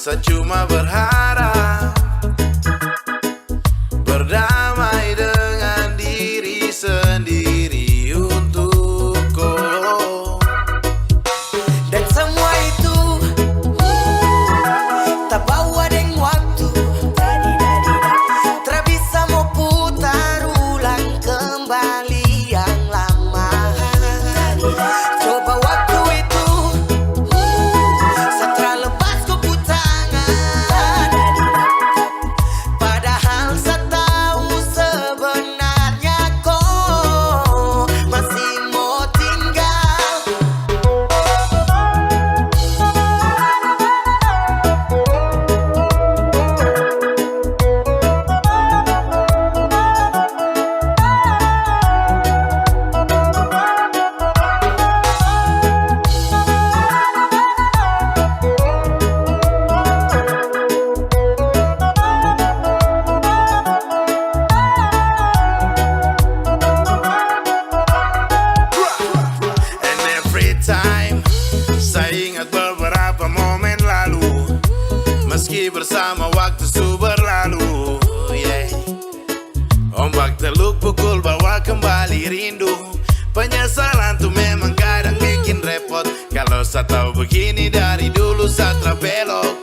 Saya cuma berharap berdamai dengan diri sendiri untukku. Dan semua itu tak bawa deng waktu, tak bisa mau putar ulang kembali yang lama. Coba waktu itu setelah lepas kupu tangan, padahal saya tahu sebenarnya kau masih mau tinggal. And every time saya ingat beberapa momen lalu, meski bersama waktu su berlalu, yeah. Ombak teluk pukul bawa kembali rindu. Penyesalan tuh memang kadang bikin repot. Kalau saya tahu begini dari dulu saya terbelok.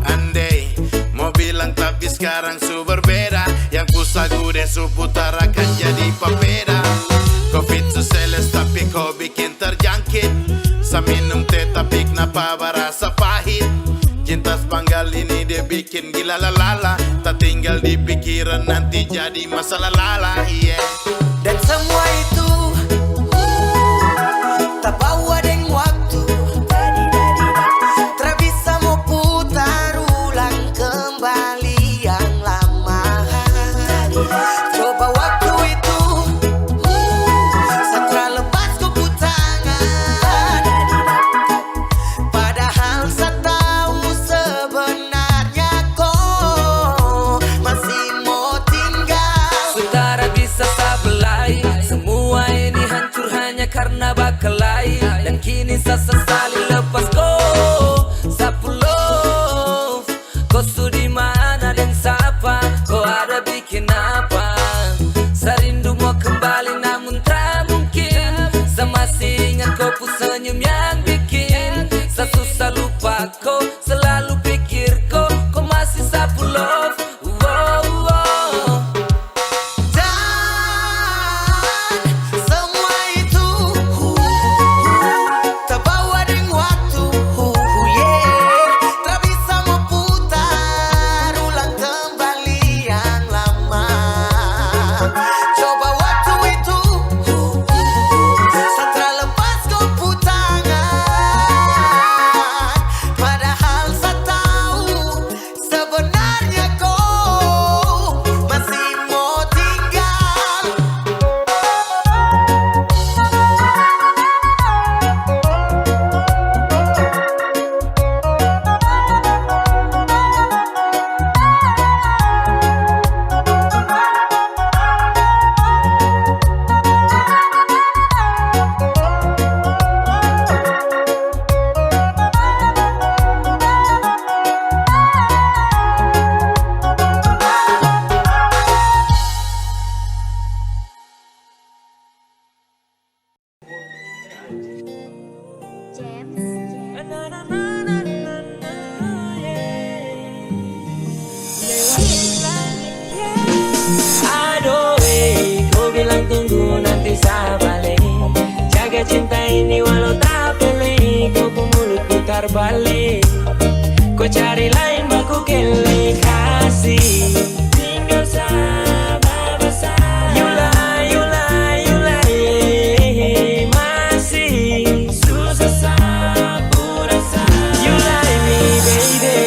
Andai mau bilang tapi sekarang su berbeda. Yang kusagu deh su putar akan jadi papeda. Covid su seles tapi kau bikin terjangkit. Saya minum teh tapi kenapa berasa pahit. Cinta sepanggal ini dia bikin gila lalala. Tak tinggal di pikiran nanti jadi masalah lala, yeah. Dan semua itu tak bawa deng waktu, tak bisa mau putar ulang kembali yang lama. Coba waktu itu setelah lepas kupu tangan, padahal saya tahu sebenarnya kau masih mau tinggal. Saudara bisa sabelai, semua ini hancur hanya karena bakalai. Dan kini saya sesali lepas kau sapu love. Kau su di mana dan siapa? Kau ada bikin apa? Saya rindu mau kembali namun tak mungkin. Saya masih ingat kau pu senyum yang bikin saya susah lupa kau. Selalu pikir kau masih sapu love. Dan semua itu tak bawa deng waktu, yeah. Tak bisa mau putar ulang kembali yang lama. Coba waktu itu setelah lepas kupu tangan, padahal saya tahu sebenarnya kau masih mau tinggal. Aduh, kau bilang tunggu nanti saya balik. Jaga cinta ini walau tak pilih. Kau pun mulut putar balik. Kau cari lain baku kele kasih. Tinggal sama besar. You lie, you lie, you lie. Masih susah sapu rasa. You lie me baby.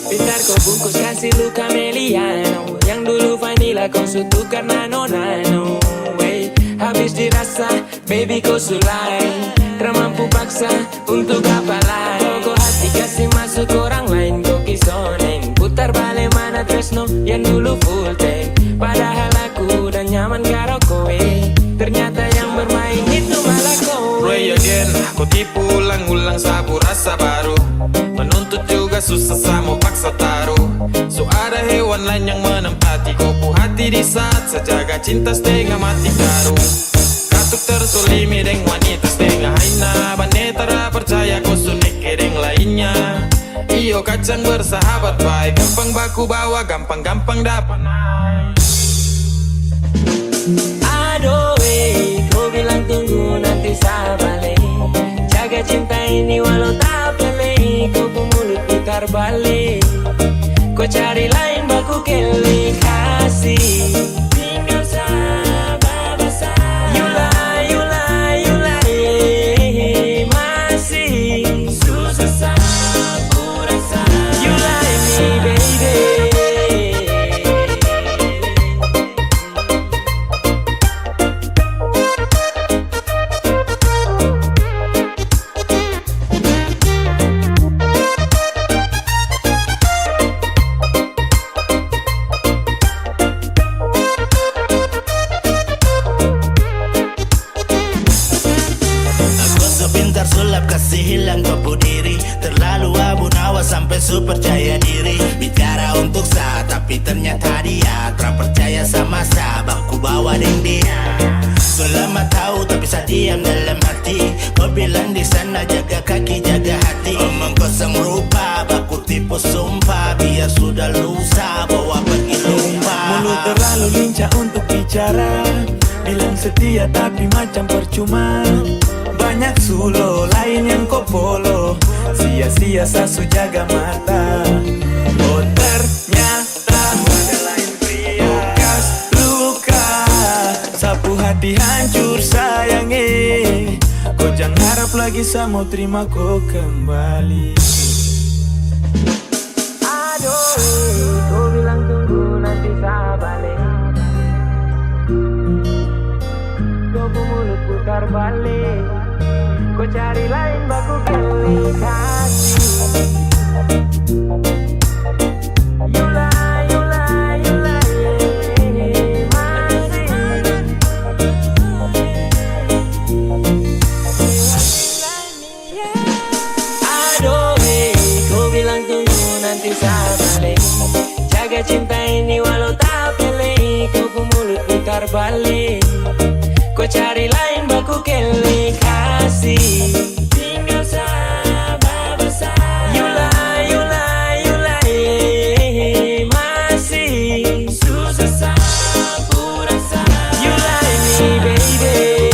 Pintar kau bungkus kasih luka meliano. Yang dulu vanilla kau su tukar nano-nano. Habis dirasa baby kau sulai. Termampu paksa untuk apa lain. Kau hati kasih masuk orang lain. Kau kisoneng putar balik mana tresno yang dulu full tank. Padahal teman karo kowe, ternyata yang bermain itu malah kowe. Pray again, kau tipu ulang-ulang sabu rasa baru. Menuntut juga susah sama paksa taruh. So ada hewan lain yang menempati kopu hati di saat sejaga cinta setengah mati karung. Katuk tersolimi deng wanita setengah haina. Banetara percaya kau sunik deng lainnya. Iyo kacang bersahabat baik, gampang baku bawa, gampang-gampang dapat naik. Aduh, kau bilang tunggu nanti saya balik. Jaga cinta ini walau tak pelai. Kau mulut putar balik. Kau cari lain baku kele kasih. Tinggal sabar besar. Yula, masih susah sabu rasa. You like me baby. Sulap kasih hilang kopu diri. Terlalu abu-nawa sampai su percaya diri. Bicara untuk sa, tapi ternyata dia tak percaya sama sa, baku bawa deng dia. Selama tahu tapi sa diam dalam hati. Kau bilang di sana jaga kaki jaga hati. Omong kosong rupa, baku tipu sumpah. Biar sudah lusa, bawa pergi lupa. Mulut terlalu lincah untuk bicara. Bilang setia tapi macam percuma. Banyak sulo lain yang kau follow. Sia-sia sasu jaga mata. Oh ternyata ada lain pria. Bekas luka, sapu hati hancur sayangi. Kau jangan harap lagi saya mau terima kau kembali. Aduh, kau bilang tunggu nanti saya balik. Kau mulut putar balik. Kau cari lain baku kali kasih. Yula, masih. Aduh, kau bilang tunggu nanti saya balik. Jaga cinta ini walau tak pelai. Kau mulut putar balik. Kau cari lain baku kele kasih. Tinggal sabar besar. Yula, masih susah sabu rasa. You like me baby.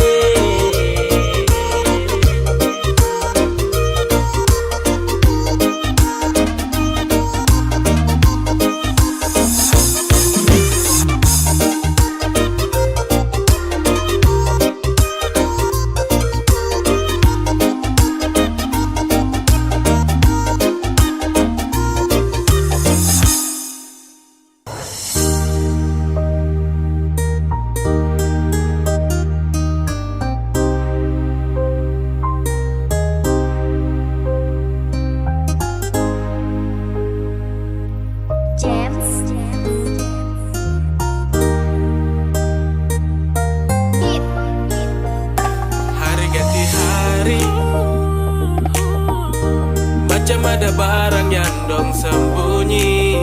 Macam ada barang yang dong sembunyi.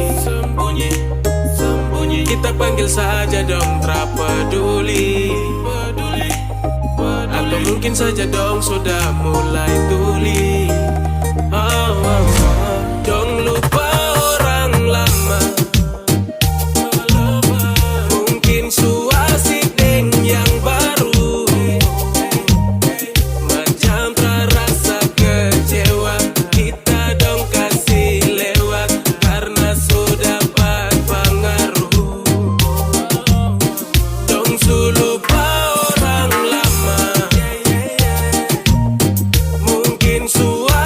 Kita panggil saja dong tak peduli. Atau mungkin saja dong sudah mulai tuli. Dong lupa orang lama. Mungkin suasik deng yang baru. Macam terasa kecewa. Kita dong kasih lewat karena sudah dapat pengaruh. Dong lupa orang lama. Mungkin suasik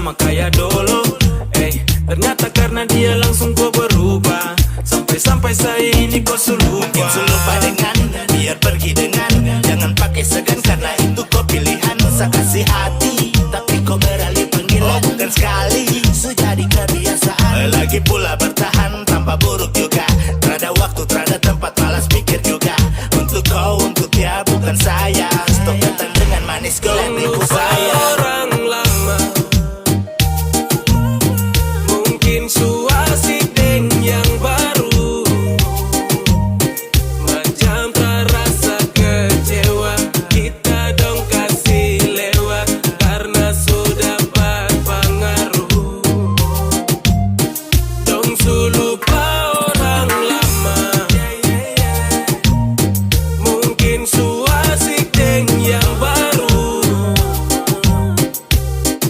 sama kayak dulu. Ternyata karena dia langsung kau berubah. Sampai-sampai saya ini kau lupa. Mungkin lupa dengan, biar pergi dengan. Jangan pakai segan karena itu kau pilihan. Saya kasih hati, tapi kau beralih panggilan. Bukan sekali, sudah jadi kebiasaan. Lagi pula bertahan tanpa buruk juga. Terada waktu, terada tempat, malas pikir juga. Untuk kau, untuk dia, bukan saya. Stop datang dengan manis kau yang tipu saya. Orang lama mungkin suasik deng yang baru. Macam terasa kecewa, kita dong kasih lewat karena sudah berpengaruh. Dong lupa orang lama. Mungkin suasik deng yang baru.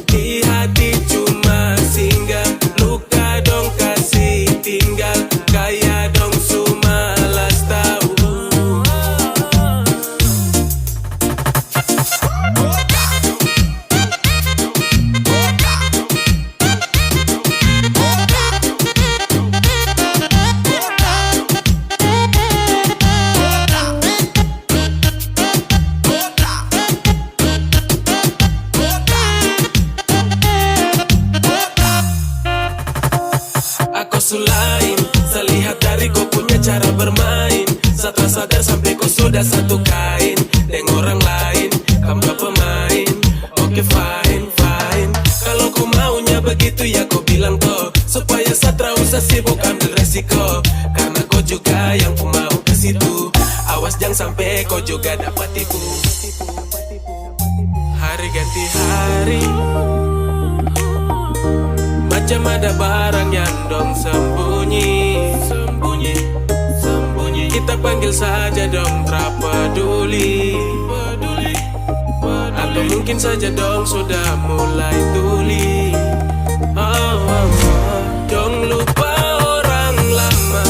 Di hati cuma singgah, luka dong kasih tinggal. Kayak dong malas tahu. Aku selain, saya lihat dari kau punya cara bermain. Setelah sadar sampai kau sudah satu kain dengan orang lain, kamu pemain. Oke fine, fine. Kalau kau maunya begitu ya kau bilang toh, supaya saya usah sibuk ambil resiko. Karena kau juga yang ku mau ke situ. Awas jangan sampai kau juga dapat tipu. Hari ganti hari, macam ada barang yang dong sembunyi. Kita panggil saja dong tak peduli. Atau mungkin saja dong sudah mulai tuli. Dong lupa orang lama.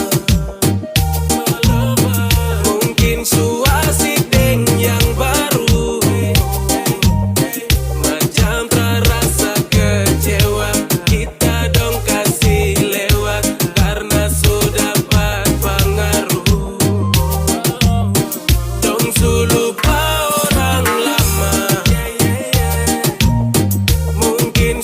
Mungkin suasik deng yang baru. Macam terasa kecewa, kita dong kasih lewat karena sudah berpengaruh. Dong lupa orang lama. Mungkin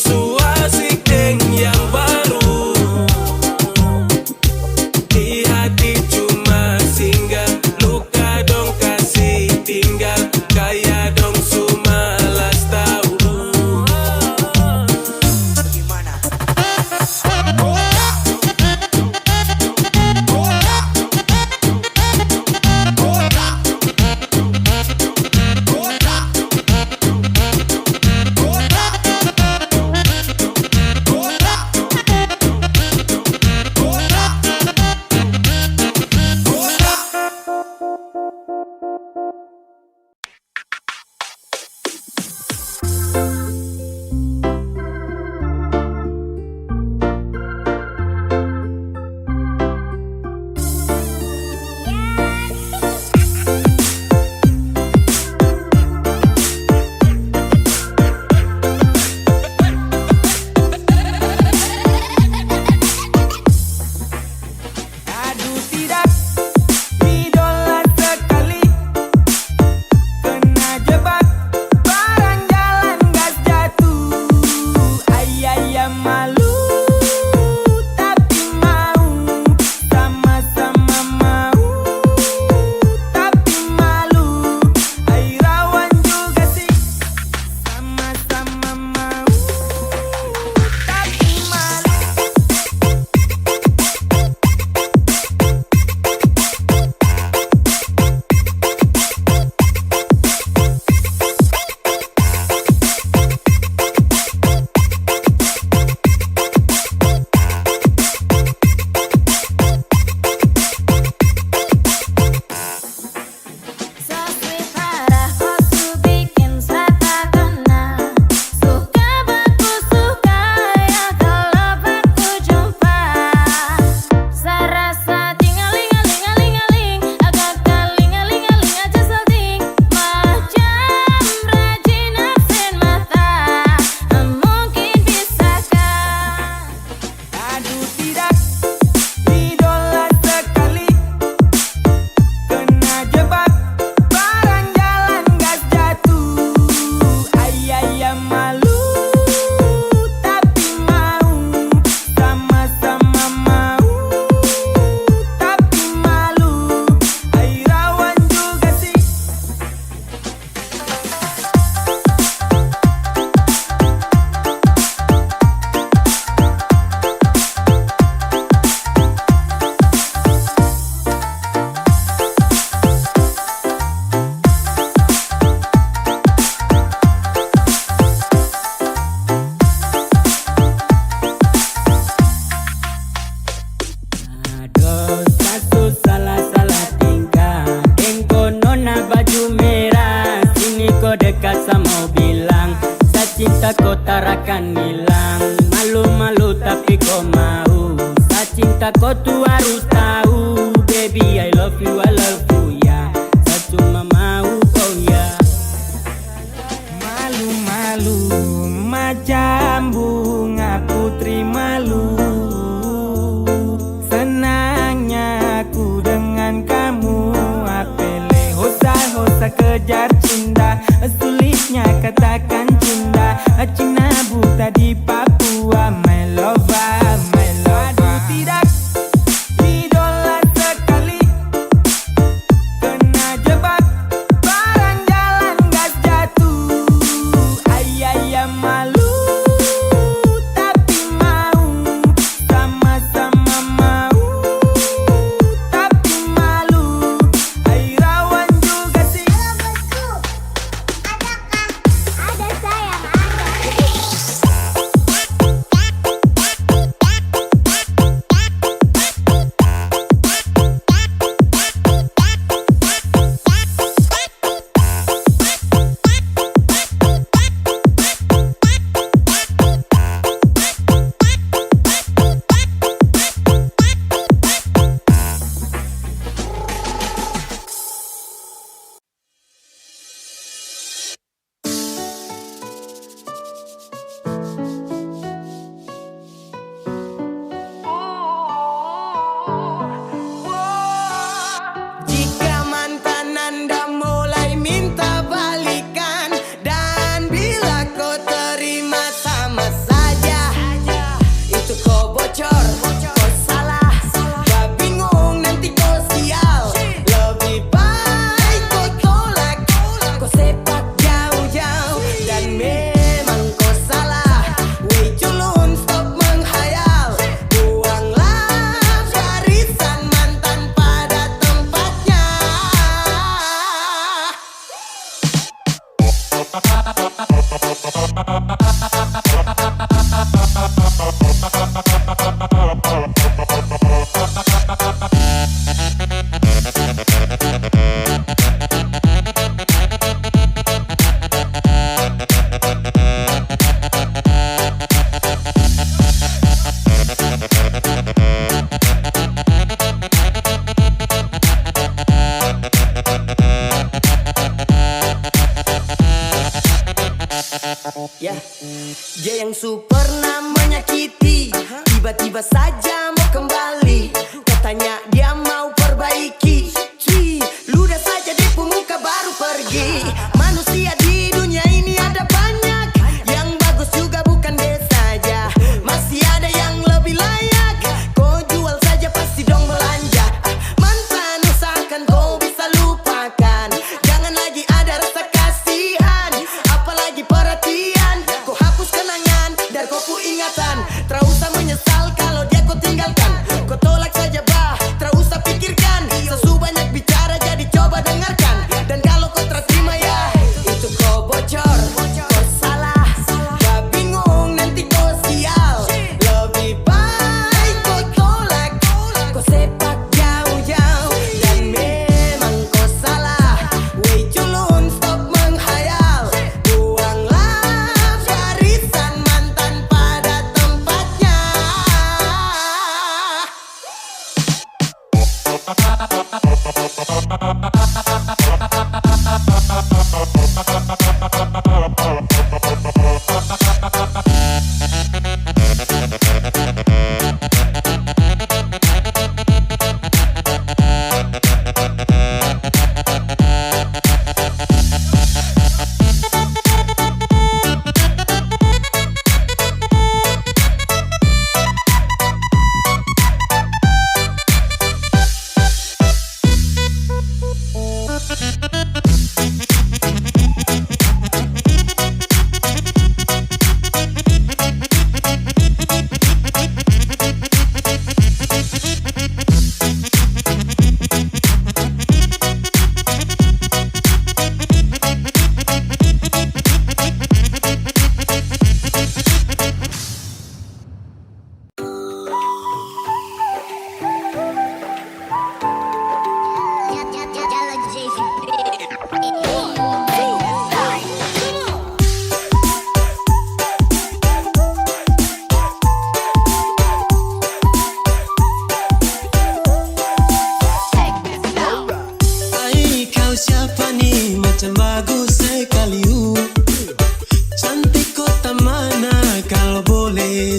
kejar cinta, sulitnya katakan cinta. Cina buta di Papua, my lover, my lover. Aduh tidak, idola sekali, kena jebak, barang jalan gas jatuh. Ayah malu, tapi mau, sama-sama mau, tapi malu. Airawan juga sih. Ada sayang ada. Jika mantan Anda mulai minta balikan, dan bila kau terima sama saja, itu kau bocor, kau salah, gak bingung nanti kau sial. Lebih baik kau tolak, kau sepak jauh-jauh, dan memang kau salah. Weh culun, stop menghayal, buanglah barisan mantan pada tempatnya. Ya, dia yang pernah menyakiti, tiba-tiba saja mau kembali. Katanya dia mau perbaiki. Cuy, ludah saja di pemuka baru pergi. Manusia di dunia ini ada banyak, yang bagus juga bukan dia saja. Masih ada yang lebih layak, kau jual saja pasti dong belanja. Mantan usahakan kau bisa lupakan, jangan lagi ada rasa kasihan, apalagi perhatian. Kau hapus kenangan dari kopu ingatan, tak usah menyesal kalau dia kau tinggalkan. Kau tolak saja bah, tak usah pikirkan. Sesu banyak bicara jadi coba dengarkan. Dan kalau kau terima ya, itu kau bocor, kau salah, gak bingung nanti kau sial. Lebih baik kau tolak, kau sepak jauh-jauh, dan memang kau salah. Weh culun, stop menghayal, buanglah barisan mantan pada tempatnya.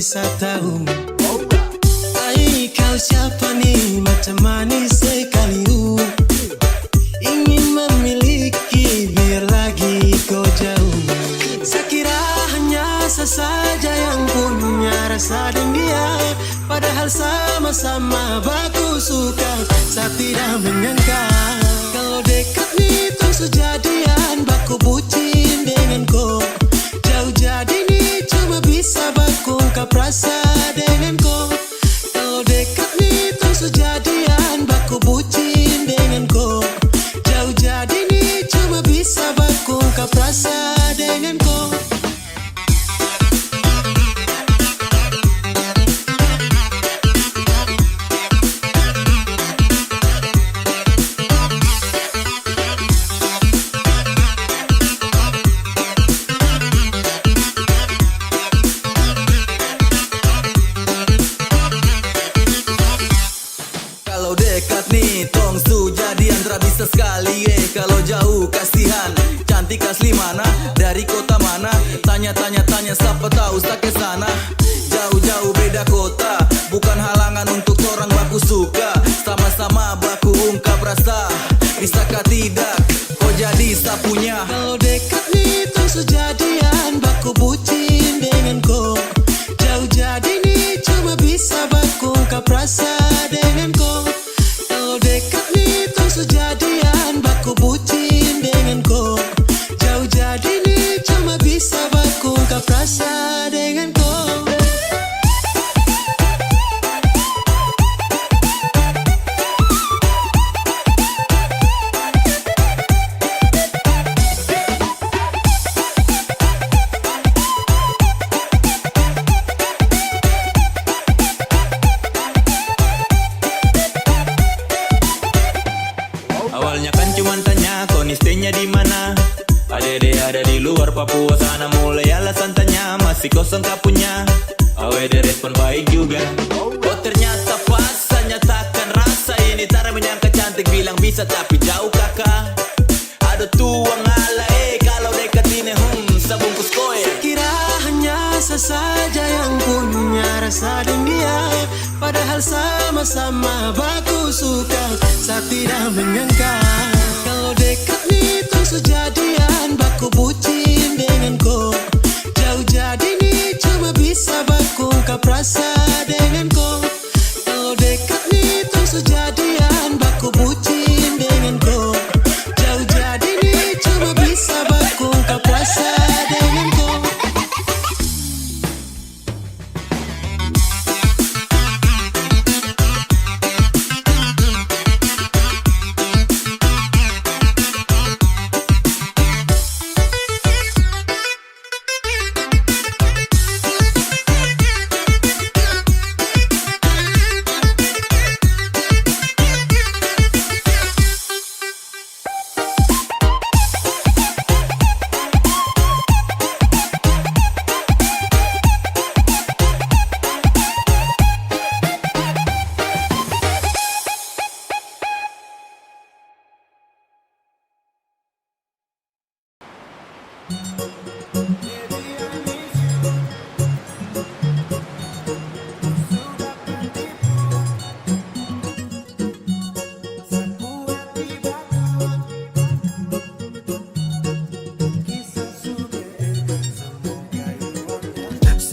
bisa tahu. Ai kau siapa nih, macam manis sekali. Ingin memiliki sama-sama baku suka. Saya tidak menyangka kalau dekat nih terus jadian, baku bucin dengan kau. Jauh jadi nih cuma bisa baku ungkap rasa dengan kau. Kalau dekat nih terus jadian, baku bucin dengan kau. Jauh jadi nih cuma bisa baku ungkap rasa dengan kau. Kalau dekat nih tong su jadian tra bisa sekali kalau jauh kasihan. Cantik asli mana, dari kota mana, tanya-tanya siapa tahu tak ke sana. Jauh-jauh beda kota, bukan halangan untuk orang baku suka. Sama-sama baku ungkap rasa, bisakah tidak kau jadi sapunya. Kalau dekat nih terus jadian, baku bucin dengan kau. Jauh jadi nih cuma bisa baku ungkap rasa dengan kau. Kalau dekat nih terus jadian, baku bucin dengan kau. Jauh jadi nih cuma bisa baku ungkap rasa dengan kau. Awalnya kan cuman tanya kau nih stay-nya di mana. Adede ada di luar Papua sana, mulai alasan tanya masih kosong kapunya. Awede respon baik juga. Oh ternyata pas nyatakan rasa ini, tak menyangka cantik bilang bisa tapi jauh kakak. Ada tuang ala kalau dekat ini sabungkus koe. Kira hanya saya saja yang punya rasa dengan dia, padahal sama-sama baku suka. Saya tidak menyangka kalau dekat nih terus jadian, baku bucin dengan kau. Jauh jadi nih cuma bisa baku ungkap rasa dengan kau. Kalau dekat nih terus jadian, baku bucin dengan kau. Jauh jadi nih cuma bisa baku ungkap rasa dengan kau.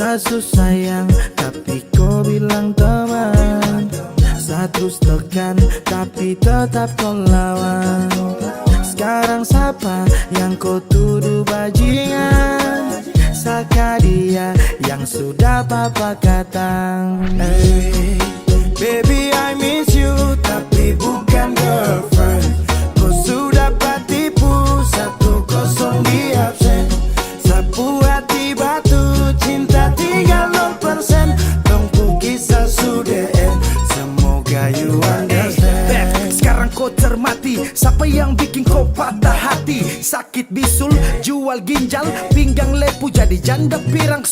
Saya sayang tapi kau bilang teman. Saya terus tekan tapi tetap kau lawan. Sekarang siapa yang kau tuduh bajingan? Saka dia yang sudah papa katang. Hey, baby I miss you tapi bukan girlfriend. Kau sudah patipu 1-0 di absen. Sapu hati batu cinta tinggal 0%. Tunggu kisah sudah end. Semoga you understand. Sekarang kau cermati siapa yang bikin kau patah hati. Sakit bisul, jual ginjal, pinggang lepu jadi janda pirang.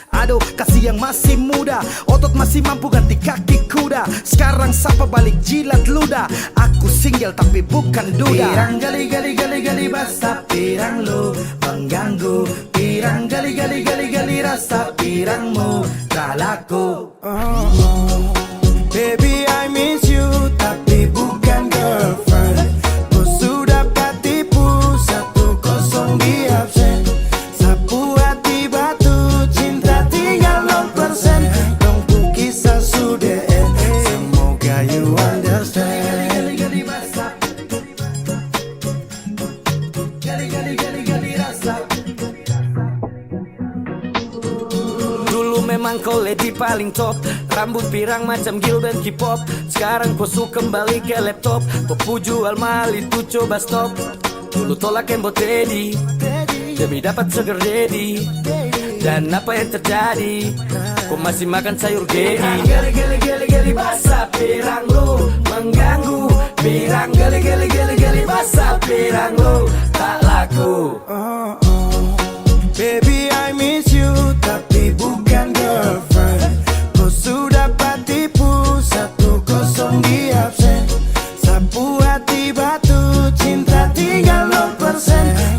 Aduh, kasih yang masih muda, otot masih mampu ganti kaki kuda. Sekarang siapa balik jilat ludah. Aku single tapi bukan duda. Pirang gali basah pirang lu mengganggu. Pirang gali rasa pirangmu tak laku. Baby I miss you tapi bukan girlfriend. Ku sudah patipu 1-0 di absen. Sapu hati batu cinta tinggal 0%. Tunggu kisah sudah end. bilang kau lady paling top. Rambut pirang macam Gilbert K-pop. Sekarang kau suka kembali ke laptop. Kau jual mahal itu coba stop. Dulu tolak embot ready demi dapat sugar daddy. Dan apa yang terjadi? Kau masih makan sayur gedi. Geli basah pirang lu mengganggu. Pirang geli basah pirang lu tak laku. Baby I miss you tapi bukan girlfriend. Kau sudah patipu 1-0 di absen. Sapu hati batu cinta tinggal 0%.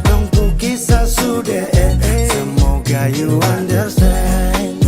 Tunggu kisah sudah semoga you understand.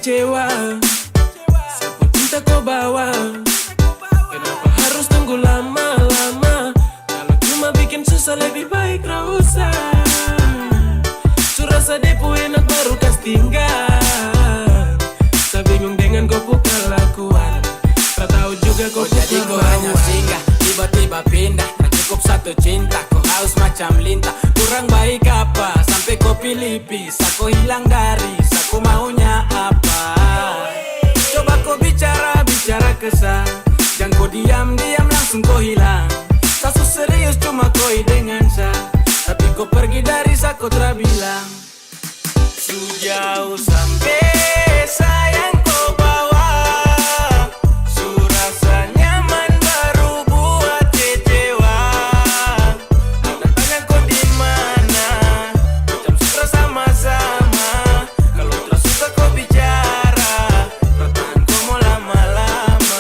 kecewa. Siapa cinta kau bawa? Kenapa harus tunggu lama-lama? Kalau cuma bikin susah lebih baik gak usah. Surasa depo enak baru kas tinggal. Saya bingung dengan kau bukan lakuan. Tak tahu juga kau jadi kau hanya singgah, tiba-tiba pindah. Tak cukup satu cinta, kau haus macam lintah. Kurang baik apa? Sampai kau pilih pisah, kau hilang dari saku maunya apa? Coba kau bicara kesah. Jangan kau diam-diam langsung kau hilang. Sasu serius cuma kau dengan sa, tapi kau pergi dari saku terbilang. Sejauh sampai sayang kau bawa. Surasa nyaman baru buat kecewa. Ada tanya kau di mana? Macam sutra sama-sama. Kalau tak suka kau bicara, pertahan kau mau lama-lama.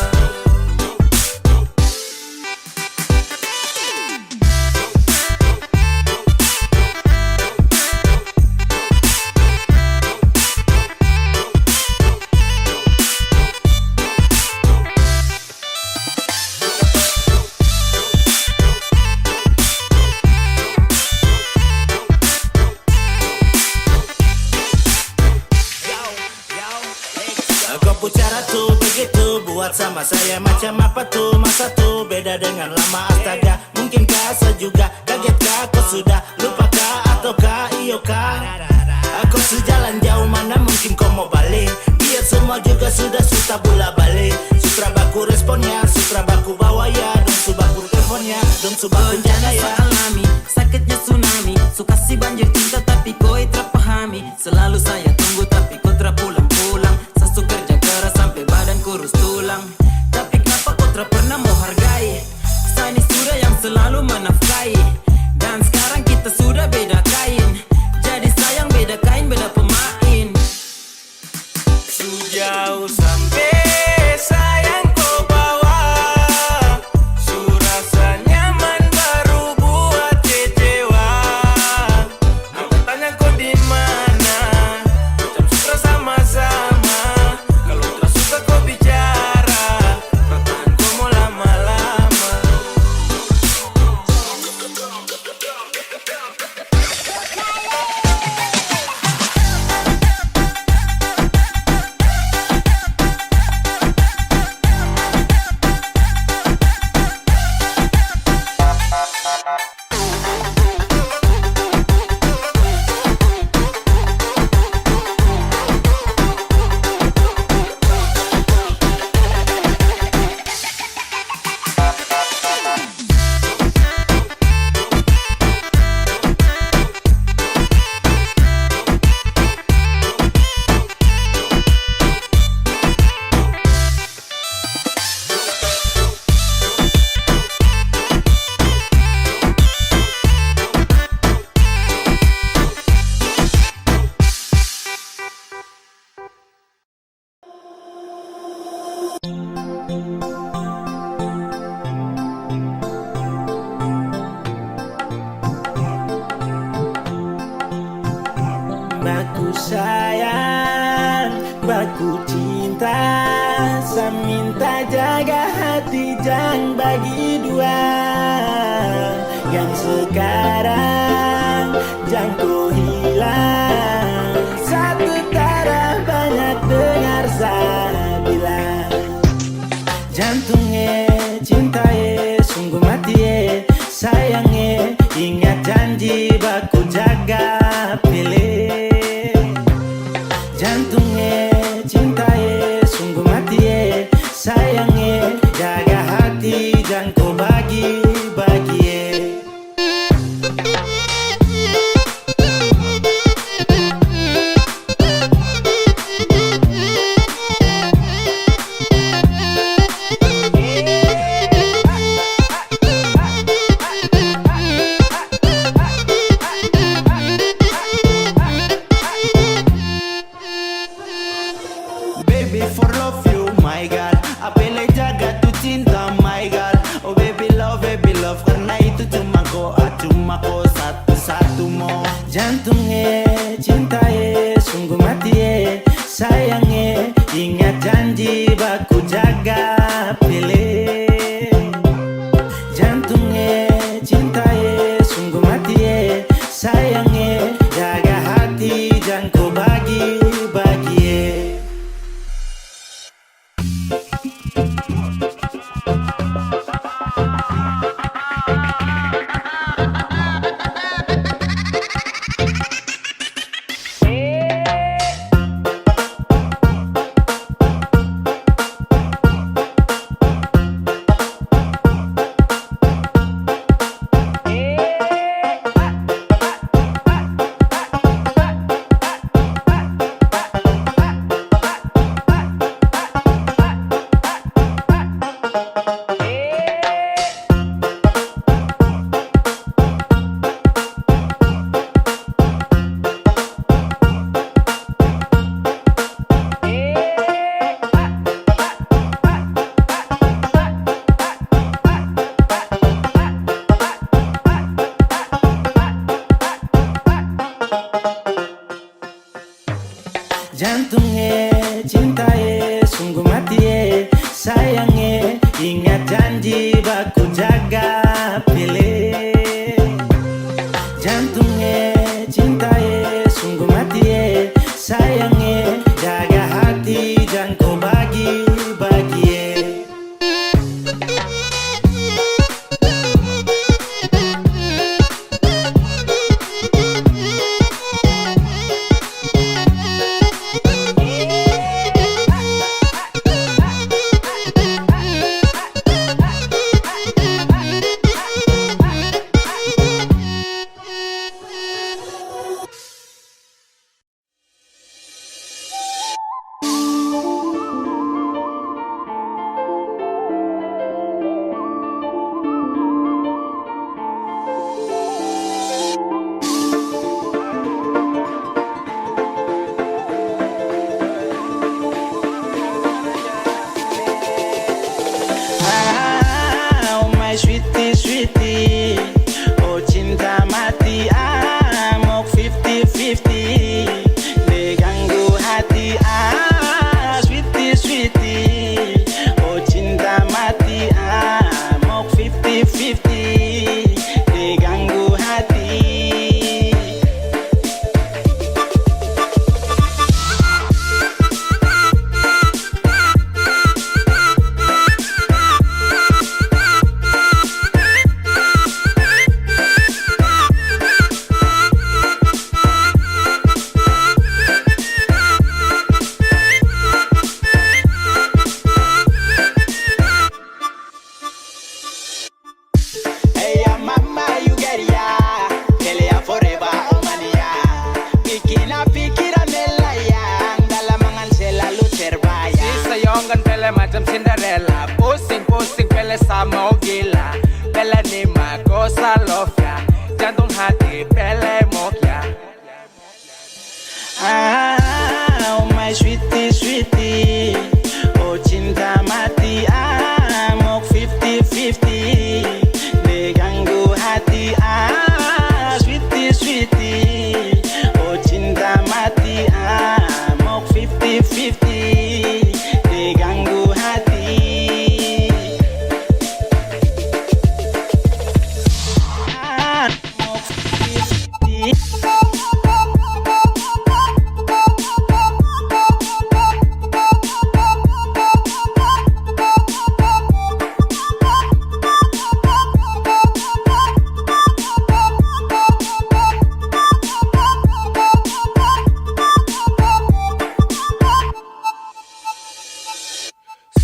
Kau cara tuh begitu buat sama saya macam apa tuh? Masa tuh beda dengan lama astaga. Mungkinkah saya juga kagetkah kau sudah lupakah ataukah iyokah? Aku sejalan jauh mana mungkin kau mau balik. Biar semua juga sudah suka bola balik. Sutra baku responnya, sutra baku bawa ya. Dong subaku teleponnya, dong subaku jaga ya. Alami sakitnya tsunami. Suka si banjir cinta tapi kau tak pahami. Selalu saya tunggu tapi kau tak pulang. selalu menafkahi. Dan sekarang kita sudah beda kain. Jadi sayang beda kain, beda pemain. Sejauh sampai sayang kau bawa, su rasa nyaman baru buat kecewa. Aku tanya kau di mana, macam suka sama-sama. Kalau tak suka kau bicara, perasaan kau mau lama-lama. Baku sayang, baku cinta, saya minta jaga hati jangan bagi dua. Yang sekarang jangan kau hilang, satu taraf banyak dengar saya bilang. Jantungnya cintaye sungguh mati sayangnya, ingat janji baku jaga pilih. Jantungnya cintaye sungguh mati sayangnya, jaga hati jangan kau bagi-bagi. Baby for love you my God, apelai jaga tu cinta my God. Oh baby love karena 50-50 diganggu hati. Hey ya mama you get ya, kele ya forever omania. Pikina pikira melaya, dalam mangan selalu terbaya. Si sayongan pele macam Cinderella, pusing-pusing pele sama gila. Pele ni makosa lofya, jantung hati pele mokya. Ah, oh my sweetie sweetie, oh cinta mati. Ah, mau 50-50 diganggu hati. Ah, sweetie sweetie, oh cinta mati. Ah, mau 50-50 diganggu hati. Ah, mau 50-50.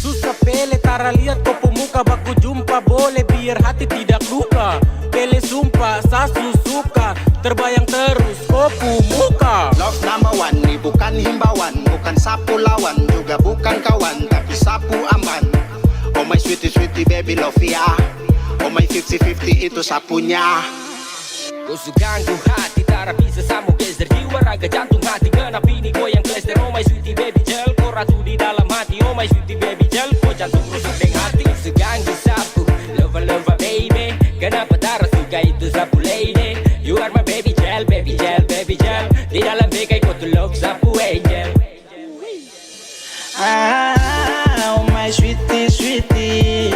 Susah pele tara lihat kau pemuka baku jumpa boleh biar hati tidak luka. Pele sumpah sasu suka terbayang terus kau pemuka. Love number one ini bukan himbauan, bukan sapu lawan, juga bukan kawan, tapi sapu aman. Oh my sweetie sweetie baby love ya, oh my 50-50 itu sapunya. Kau ganggu hati tara bisa sama geser jiwa raga jantung hati. Kenapa ini kau yang klester? Oh my sweetie baby gel, kau ratu di dalam hati. Oh my sweetie baby gel, kau jantung rusuk deng hati. Kau ganggu sapu, lova lova baby. Kenapa tara suka itu sapu lady? You are my baby gel, baby gel, baby gel. Di dalam bekai kau tuh love sapu angel. Ah, oh my sweetie sweetie,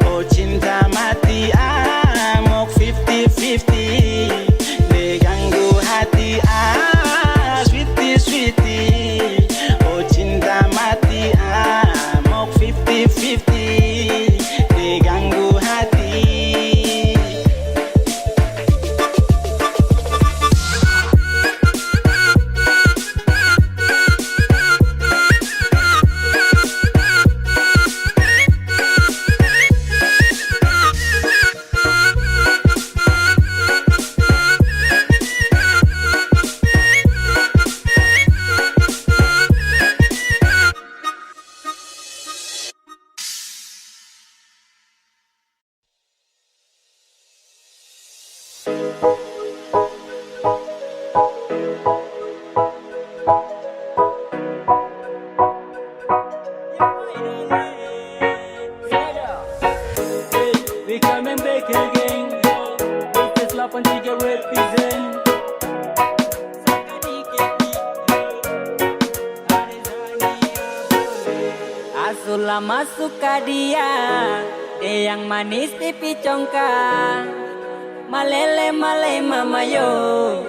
oh cinta mati. Ah, mau 50-50 diganggu hati. Ah, sweetie sweetie, oh cinta mati. Ah, mau 50-50 diganggu hati. We coming back again. This is 83 represent. Asula masuk ke dia, yang manis pipi congkak. Malele male mama yo,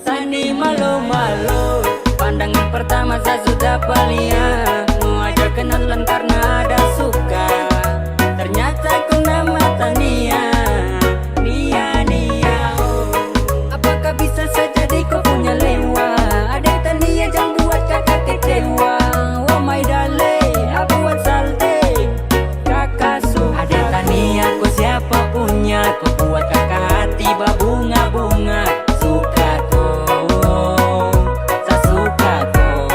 sani malu malu. Pandangan pertama saya sudah palia, mau aja kenalan karena ada suka. Ternyata kau nama Tania, Nia Nia. Oh. Apakah bisa saja kau punya lewa? Ada Tania jangan buat kakak kecewa. Oh my darling, aku buat salte. Kakak suka. Ada Tania kau siapa punya? Kau buat kakak hati berbunga-bunga. Suka kau, saya suka kau.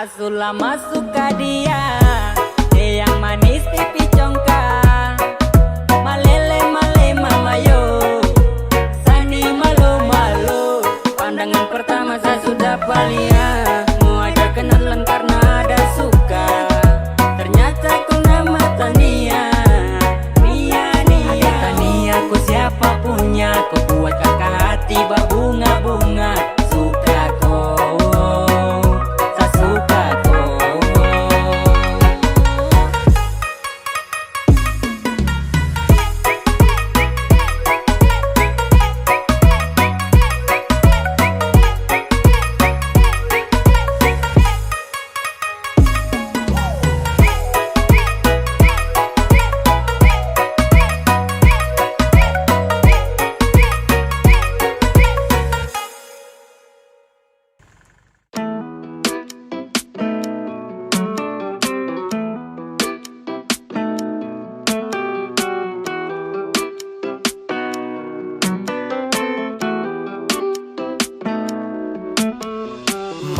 Lama suka dia, yang manis pipi congkak, malele male mamayo, sani malu malu. Pandangan pertama saya sudah palia, mau ajak kenalan karena ada suka. Ternyata ku nama Tania, Nia Tania, ku siapa punya, ku buat kakak hati berbunga-bunga. Suka kau, saya suka kau.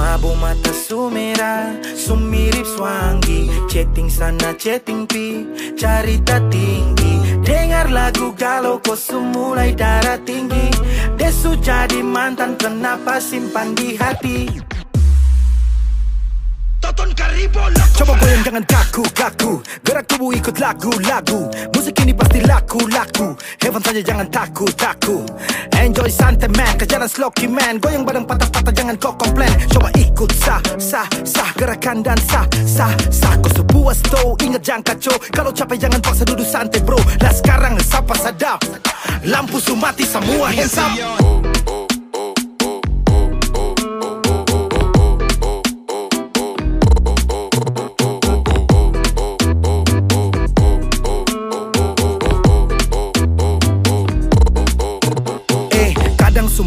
Mabo mata sumera, sumirip swangi. Chatting sana, chatting pi, carita tinggi. Dengar lagu galau kau mulai darah tinggi. Desu jadi mantan, kenapa simpan di hati? Coba goyang jangan kaku-kaku, gerak tubuh ikut lagu-lagu. Musik ini pasti laku-laku, heaven saja jangan takut-takut. Enjoy santai man, ke jalan sloky man. Goyang badan patah-patah jangan kau komplain. Coba ikut sah, gerakan dan sah. Kau sebuah stow, ingat jangan kacau. Kalau capek jangan paksa duduk santai bro. Lah sekarang sapa sadap, lampu sumati semua hands up.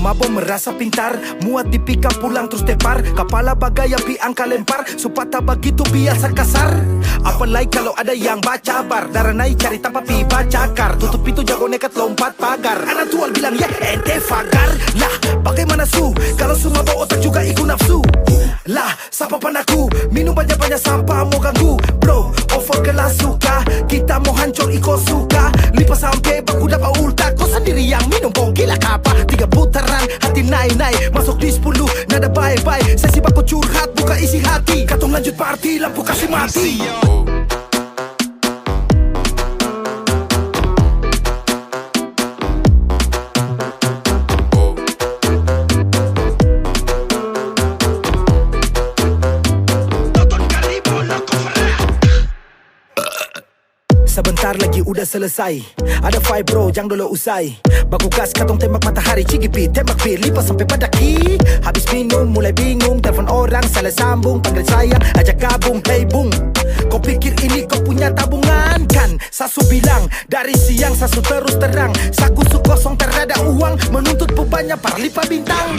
Mabo merasa pintar, muat di pika pulang terus tepar. Kepala bagai api angka lempar, supata begitu biasa kasar. Apalagi kalau ada yang baca bar, darah naik cari tanpa pi baca kar. Tutup pintu jago nekat lompat pagar. Anak tual bilang ya ente fagar. Lah bagaimana su, kalau su mabo otak juga ikut nafsu. Lah siapa panaku, minum banyak-banyak sampah mau ganggu. Bro, over kelas suka, kita mau hancur iko suka. Lipas sampai baku dapat ulta, kau sendiri yang minum kau gila kapa. 3 putaran, hati naik-naik, masuk di 10, nada bye-bye. Sesi baku curhat, buka isi hati. Katong lanjut party, lampu kasih mati. Sebentar lagi udah selesai, ada fight bro, jangan dulu usai. Baku gas katong tembak matahari, cigipi tembak bir, lipas sampai pada ki. Habis minum mulai bingung, telepon orang salah sambung. Panggil sayang, ajak gabung, hey bung. Kau pikir ini kau punya tabungan kan? Sasu bilang, dari siang sasu terus terang. Saku su kosong terada uang, menuntut bebannya para lipa bintang.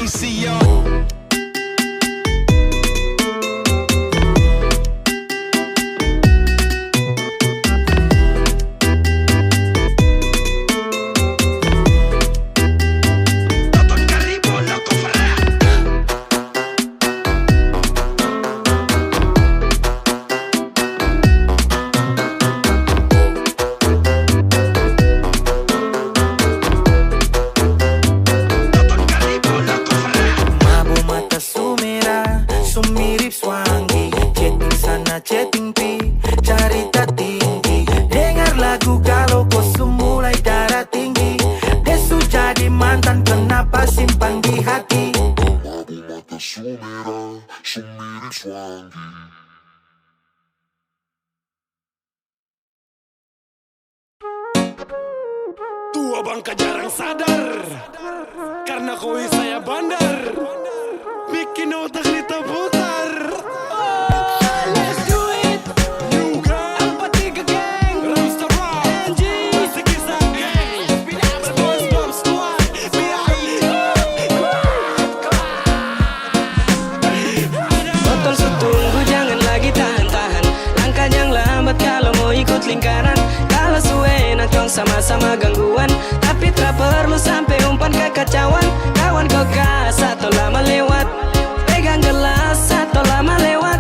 Chatting pi, carita tinggi. Dengar lagu galau kau mulai darah tinggi. Desu jadi mantan, kenapa simpan di hati? Mabo mata sumera, sumirip swangi. Tua bangka jarang sadar, karena koi saya bandar. Bikin otak kita putar. Lingkaran kalau suwe nongkrong sama-sama gangguan, tapi tak perlu sampai umpan kekacauan. Kawan kau gas atau lama lewat, pegang gelas atau lama lewat.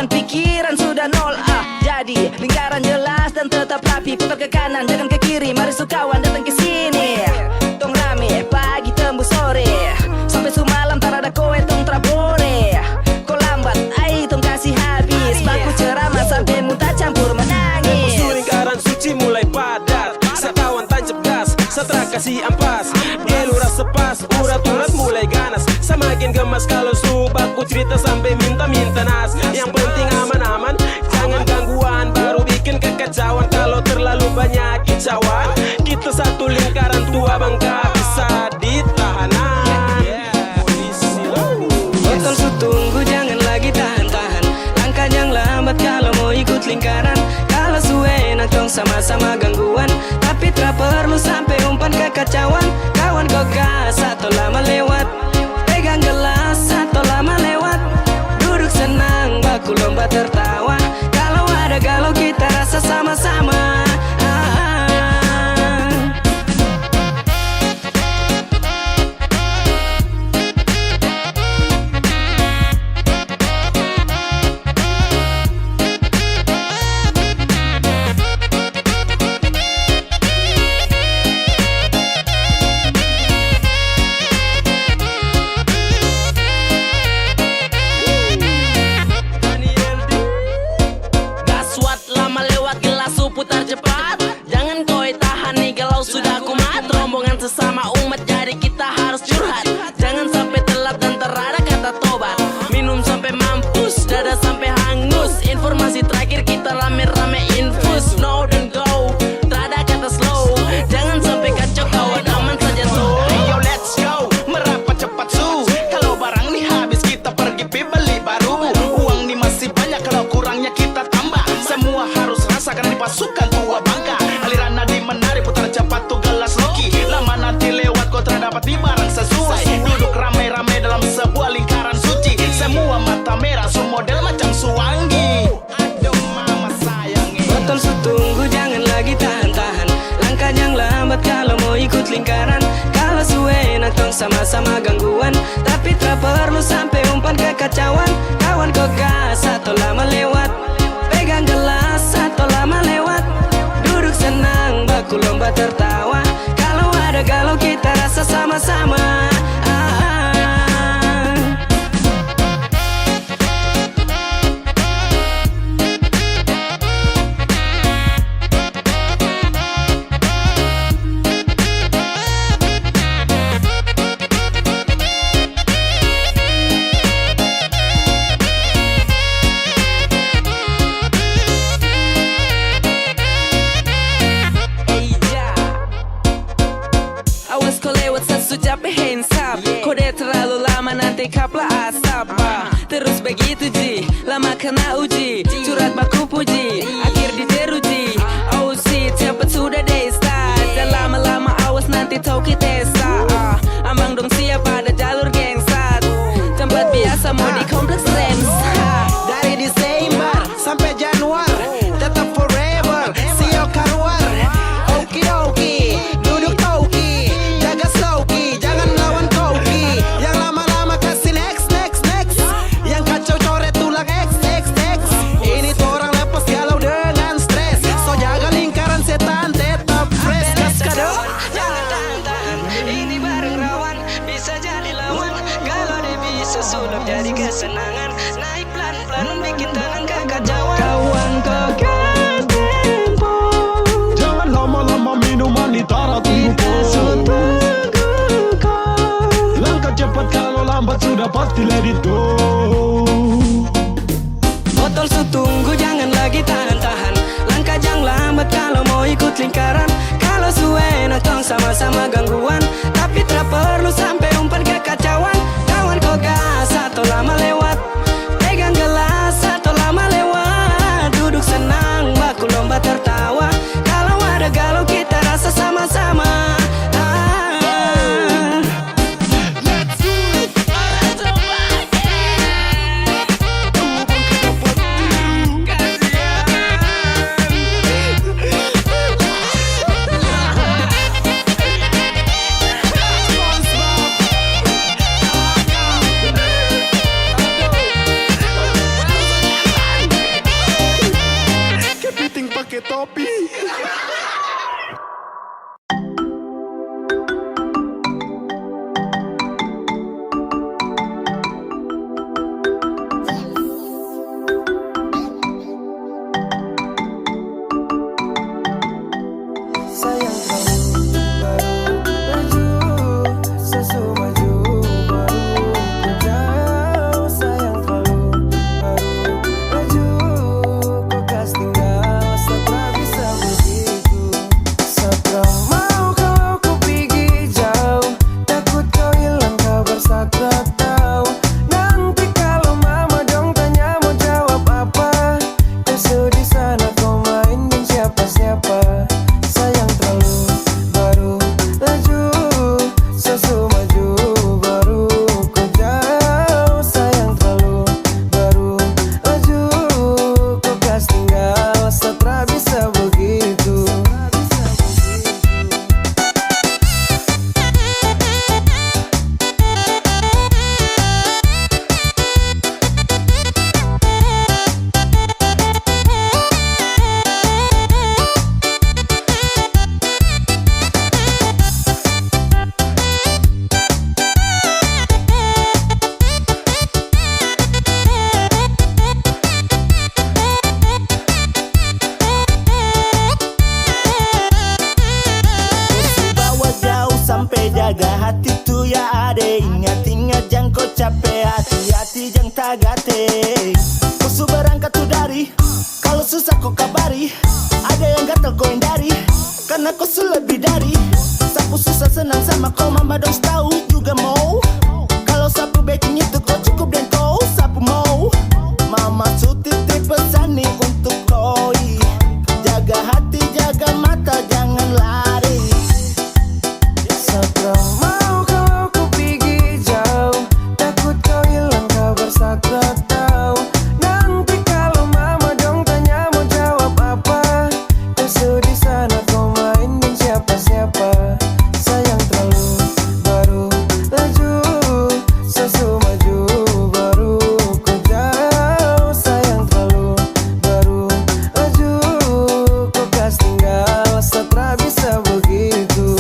pikiran sudah nol. Jadi lingkaran jelas dan tetap rapi. Putar ke kanan, jangan ke kiri. Mari sukawan datang ke sini. Tong rame, pagi tembus sore. Sampai sumalam tak ada kowe tong trabore. Kau lambat, ai tong kasih habis. Baku ceramah sampai muntah campur menangis. Tempo lingkaran suci mulai padat. Sakawan tancap gas, setelah kasih ampas. Eluras sepas, urat-urat mulai ganas. Semakin gemas kalau subaku cerita sampai minta-minta nas. Yang penting aman-aman, jangan gangguan. Baru bikin kekacauan kalau terlalu banyak kicauan. Kita satu lingkaran tua bangka bisa ditahanan. Botol tunggu jangan lagi tahan-tahan. Langkah yang lambat kalau mau ikut lingkaran. Kalau suwe nak tong sama-sama gangguan. Tapi tak perlu sampai umpan kekacauan. Kawan kau gas atau lama lewat. Pegang gelas atau lama lewat. Duduk senang baku lomba tertawa. Kalau ada galau kita rasa sama-sama. Putar cepat, jangan kau tahan nih kalau sudah kumat. Rombongan sesama umat jadi kita harus curhat. Jangan sampai telat dan terada kata tobat. Minum sampai mampus, dada sampai hangus. Informasi terakhir kita rame-rame infus. No don't go, terada kata slow. Jangan sampai kacau kawan, aman saja tuh. Ayo let's go, merapat cepat su. Kalau barang nih habis kita pergi beli baru. Uang nih masih banyak kalau kurangnya kita tambah. Semua harus rasakan di pasukan tua bangka. Aliran nadi menari putar cepat tuh gelas loki. Lama nanti lewat kau terdapat di barang sesuai. Duduk rame-rame dalam sebuah lingkaran suci. Semua mata merah su model macam suwangi. Aduh mama sayangi. Botol tunggu jangan lagi tahan-tahan. Langkah yang lambat kalau mau ikut lingkaran. Kalau suwe nak tong sama-sama gangguan. Tapi tak perlu sampai umpan kekacauan. Kawan kau gas atau lama lewat. Pegang gelas atau lama lewat. Duduk senang baku lomba tertawa. Kalau ada galau kita rasa sama-sama. Capek hands up, kode terlalu lama nanti kaplah asap. Terus begitu ji, lama kena uji. Curhat baku puji, akhir diteruji. Oh shit, cepet sudah deh start. Dan lama-lama awas nanti tau kita sa. Ambang dong siap pada jalur gengsat. Tempat biasa mau di kompleks Rems. Dari Desember sampai Januari, tetap forever. Sio karuar, oki-oki, duduk toki, jaga slowki, jangan lawan koki. Yang lama-lama kasih next. Yang kacau coret tulang X. Ini tuh orang lepas galau dengan stres. So jaga lingkaran setan tetap fresh. Kaskado. Jangan tahan-tahan, ini bareng rawan. Bisa jadi lawan, kalau dia bisa sulap jadi kesenangan. Naik pelan-pelan bikin tenang kekacauan. Kawan kau gas tempo. Jangan lama-lama minuman ditara tunggu kau. Langkah cepat kalau lambat sudah pasti let it go. Botol tunggu jangan lagi tahan-tahan. Langkah jangan lambat kalau mau ikut lingkaran. Kalau suwe nak tong sama-sama gangguan. Tapi tak perlu sampai umpan kekacauan. Kawan kau gas atau lama lewat. Pegang gelas atau lama lewat. Duduk senang baku lomba tertawa. Kalau ada galau kita rasa sama-sama. hati tu ya ade. Ingat-ingat jang kau capek, hati-hati jang tagate. Kau su berangkat tu dari, kalau susah kau kabari. Ada yang gatal kau hindari, karena kau su lebih dari. Sapu susah senang sama kau, mama dong tahu juga mau. Kalau sapu baking itu kau cukup dan kau sapu mau. Mama su titip pesan nih untuk kau. Jaga hati, jaga mata, jangan lari. Satra mau kalau ku pergi jauh, takut kau hilang kabar Satra tahu. Nanti kalau mama dong tanya mau jawab apa, kau di sana kau main dengan siapa-siapa. Sayang terlalu baru laju, sesu maju baru ku jauh. Sayang terlalu baru laju, kau kas tinggal. Satra bisa begitu.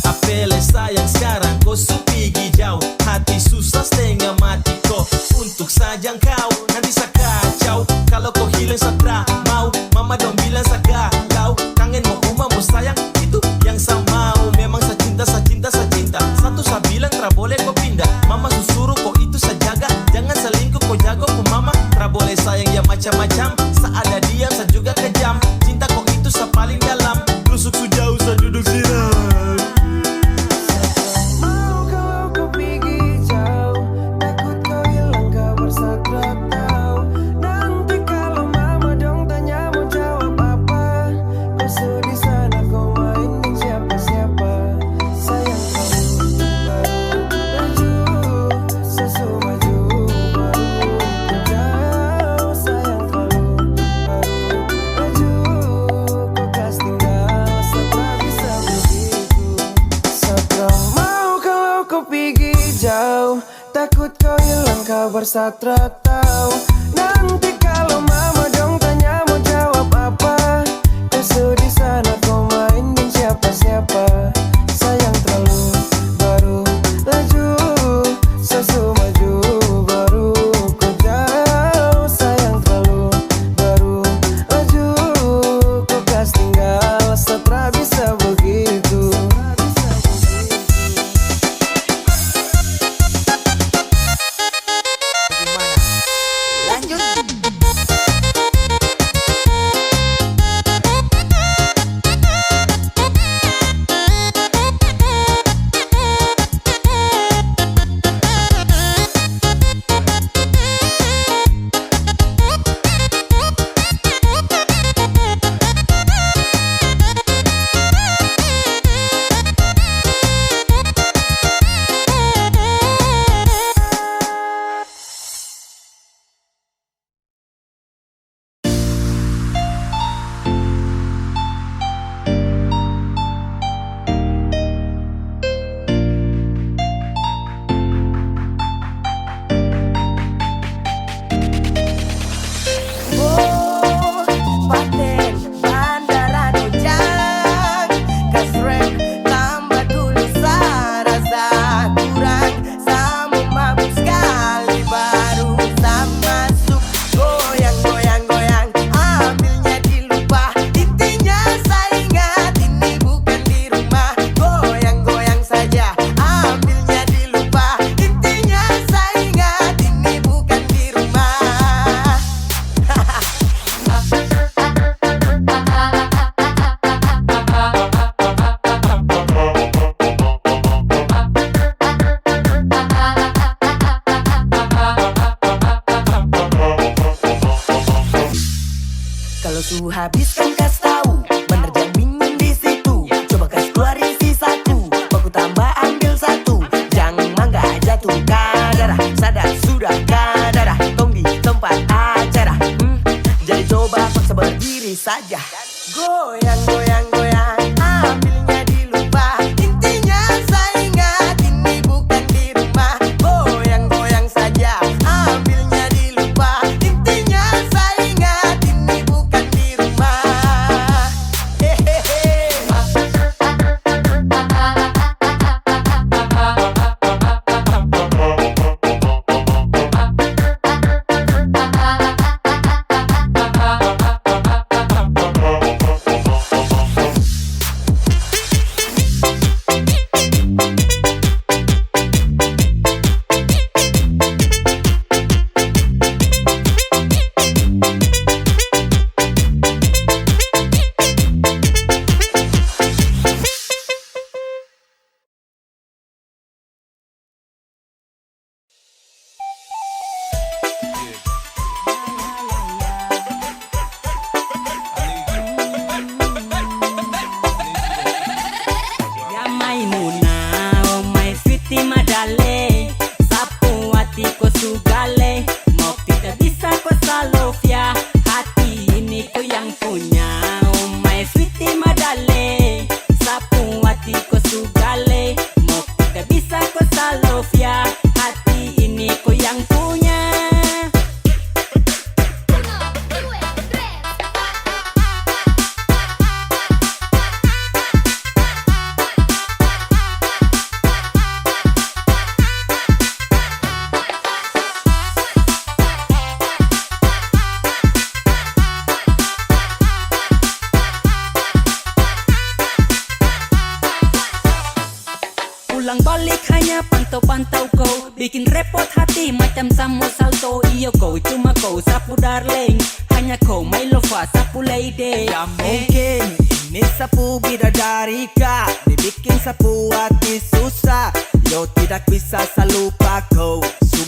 Apele sayang sekarang kau su pergi jauh, hati susah setengah mati kau untuk saja kau. Nanti saya kacau kalau kau hilang Satra mau. Mama dong bilang saya galau, kangen mau rumah mau sayang, itu yang saya mau. Memang saya cinta, saya cinta, saya cinta. Satu saya bilang tra boleh kau pindah. Mama suruh kau itu saya jaga, jangan selingkuh kau jago ku mama. Tra boleh sayang ya macam-macam, saya ada diam saya juga kejam. Cinta kau itu saya paling dalam, rusuk su jauh saya duduk siram. Mau kalau ku pergi jauh, takut kau hilang kabar Satra tahu. Nanti kalau mama dong tanya mau jawab apa, kau di sana kau main dengan siapa-siapa. Sayang terlalu baru laju, sesu maju baru ku jauh. Sayang terlalu baru laju, kau kas tinggal. Satra bisa begitu. Satra mau kalau kau pergi jauh, takut kau hilang kabar Satra tahu. Nanti kalau mama dong tanya mau jawab apa, kau di sana kau main dengan siapa-siapa. Sayang terlalu baru laju, sesu maju baru ku jauh. Sayang terlalu baru laju, kau kas tinggal. Satra bisa begitu. Su habiskan kas tahu, bener jangan bingung di situ. Coba kas keluarin sisaku, baku tambah ambil satu. Jangan mangga jatuh kadara, sadar sudah kadara. Tong di tempat acara, jadi coba paksa berdiri saja. Goyang, goyang, goyang, ambilnya dilupa. hanya pantau-pantau kau, bikin repot hati macam samo salto. Iyo kau cuma kau sapu darling, hanya kau my lover sapu lady. Ya mungkin ini sapu bidadari kak, dibikin sapu hati susah. Yo tidak bisa selupa kau,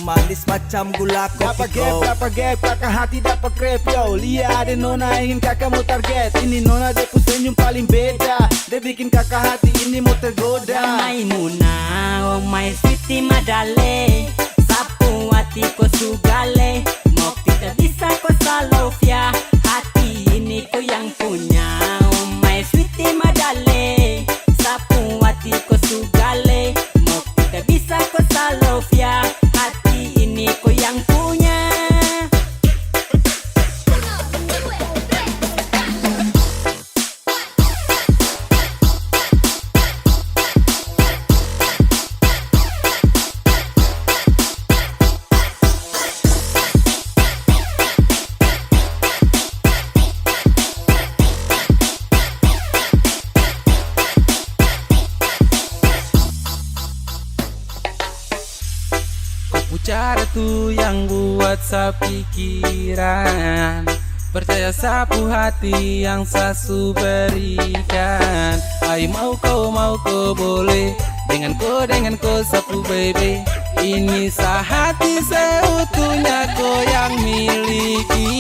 manis macam gula kopi kau. Dapat gap, kakak hati dapat grab yo. Lihat ada nona ingin kakak mau target. Ini nona dia pun senyum paling beda, dia bikin kakak hati ini mau tergoda. Maimunah, oh my sweetie madale, sapu hati ko sugale, mau tidak bisa ko salofia, hati ini ko yang punya. Oh my sweetie madale, sapu hati ko sugale, mau tidak bisa ko salofia, hati ini ko yang punya. Cara tuh yang buat saya pikiran, percaya sapu hati yang sasu berikan. Ay mau kau boleh, dengan kau sapu baby. Ini sehati seutuhnya kau yang miliki.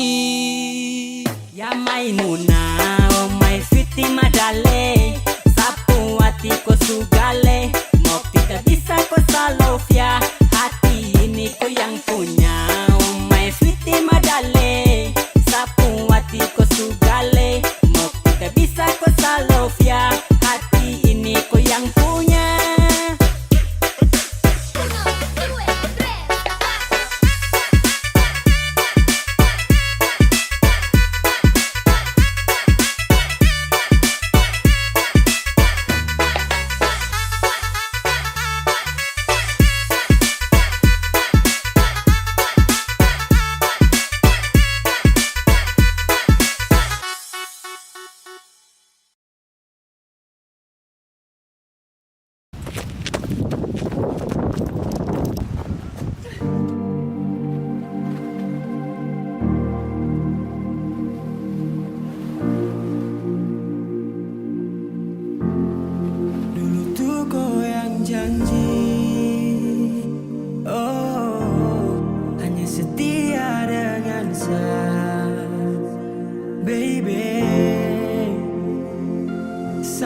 Ya Maimunah, oh my sweetie madale, sapu hati ko sugale, mau tidak bisa ko salofia, hati ini ko yang punya. Oh my sweetie madale, sapu hati ko sugale, mau tidak bisa ko salofia, hati ini ko yang punya.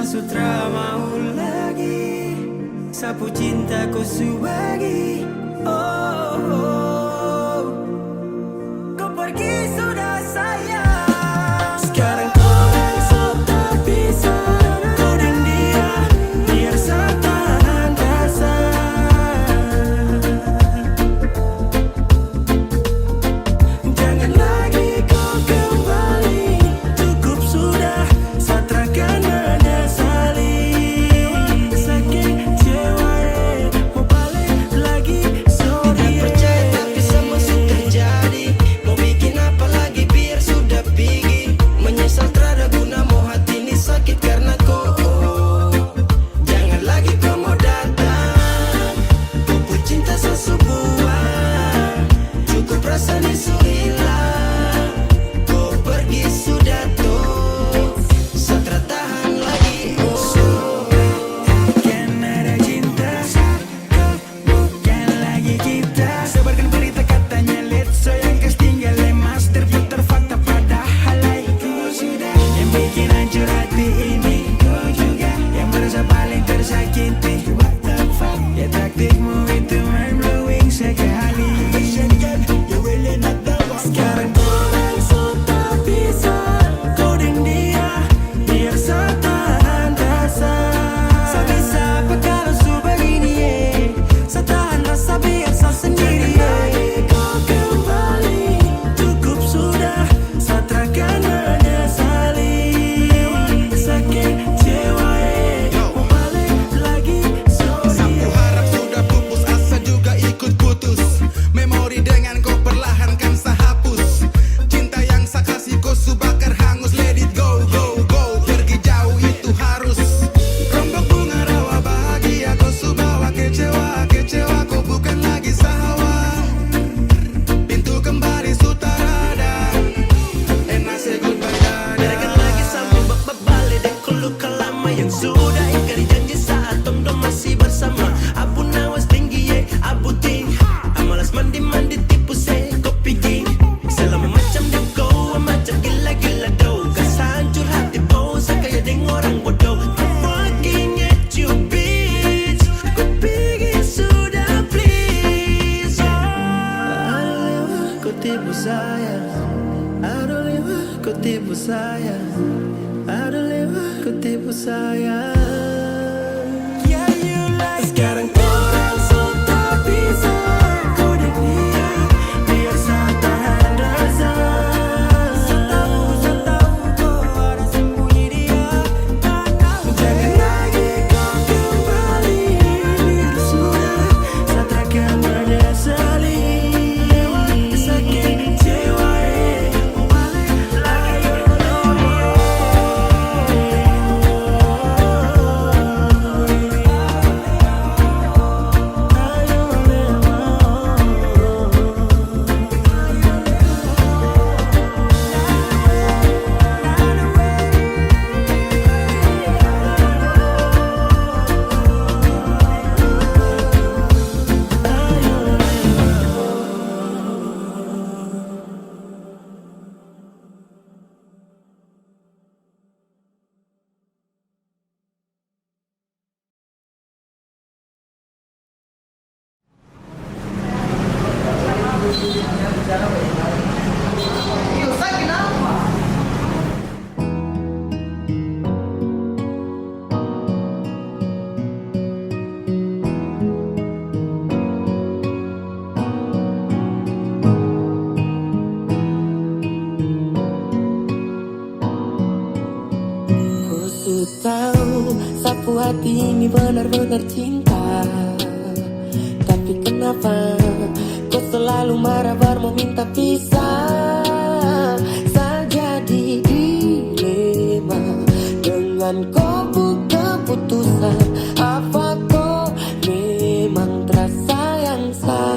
Sutra mau lagi, sapu cinta kau subagi. Oh, oh, kau pergi sudah sayang. Sekarang kau esok tak bisa, kau dan dia biar satu angkasa. Jangan lagi kau kembali, cukup sudah satrakan. Percaya tipu saya. Ada lewat kau tipu saya. Sekarang korang tak bisa kode dia, biar saya tahan rasa. Saya tahu kau ada sembunyi dia. Jangan lagi kau kembali, biar sudah saya takkan menyesali. Sakit kecewa mau balik lagi. Ku tahu sapu hati ini benar-benar cinta, tapi kenapa kau selalu marah baru minta pisah? Saya jadi dilema dengan kau buka keputusan. Apa kau memang terasa yang sah?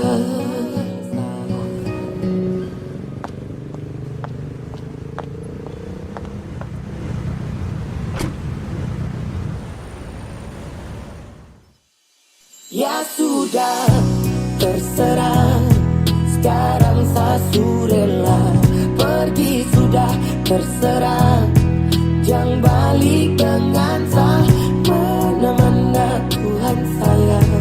Ya sudah, terserah. Sekarang saya rela pergi, sudah terserah. Jangan balik dengan saya. Mana-mana Tuhan sayang,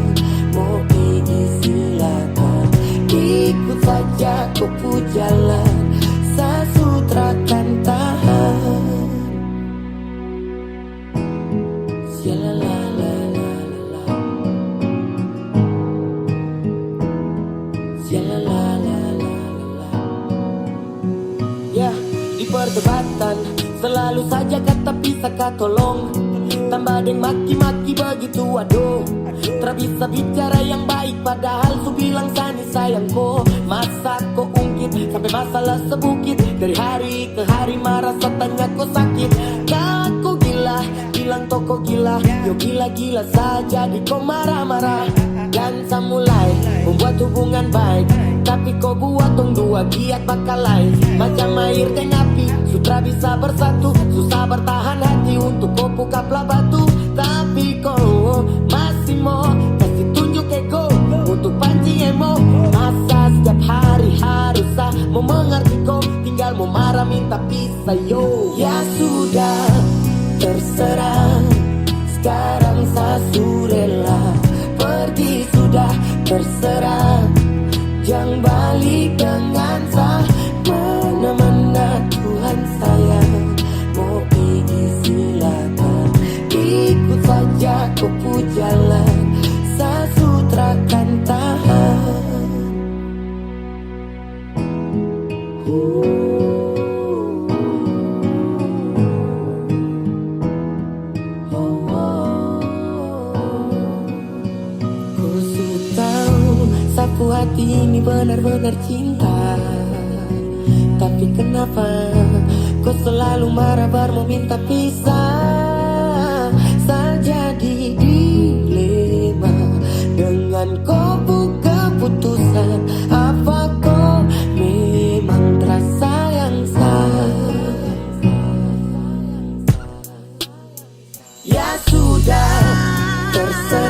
mau pergi silakan. Ikut saja kau pu jalan, saya sutrakan tahan. Ya, di perdebatan selalu saja kata bisa tolong. Tambah deng maki-maki begitu, aduh. Tak bisa bicara yang baik padahal su bilang sani sayangku. Masa kau ungkit sampai masalah sebukit. Dari hari ke hari marah tanya kau sakit. Kau gila, bilang toko gila. Yo gila-gila saja di kau marah-marah. Dan saya mulai membuat hubungan baik, tapi kau buat tong dua giat bakal lain. Macam air dan api, sutra bisa bersatu. Susah bertahan hati untuk kau buka batu. Tapi kau masih mau kasih tunjuk ego untuk pancing emo. Masa setiap hari harus saya mau mengerti kau, tinggal mau marah minta pisah yo. Ya sudah, terserah. Sekarang saya rela pergi, sudah terserah. Jangan balik dengan saya. Mana-mana Tuhan sayang, mau pergi silakan. Ikut saja kau pu jalan, saya sutrakan tahan. Sapu hati ini benar-benar cinta, tapi kenapa kau selalu marah baru minta pisah? Saya jadi dilema dengan kau buka keputusan. Apa kau memang terasa yang sah? Ya sudah, terserah.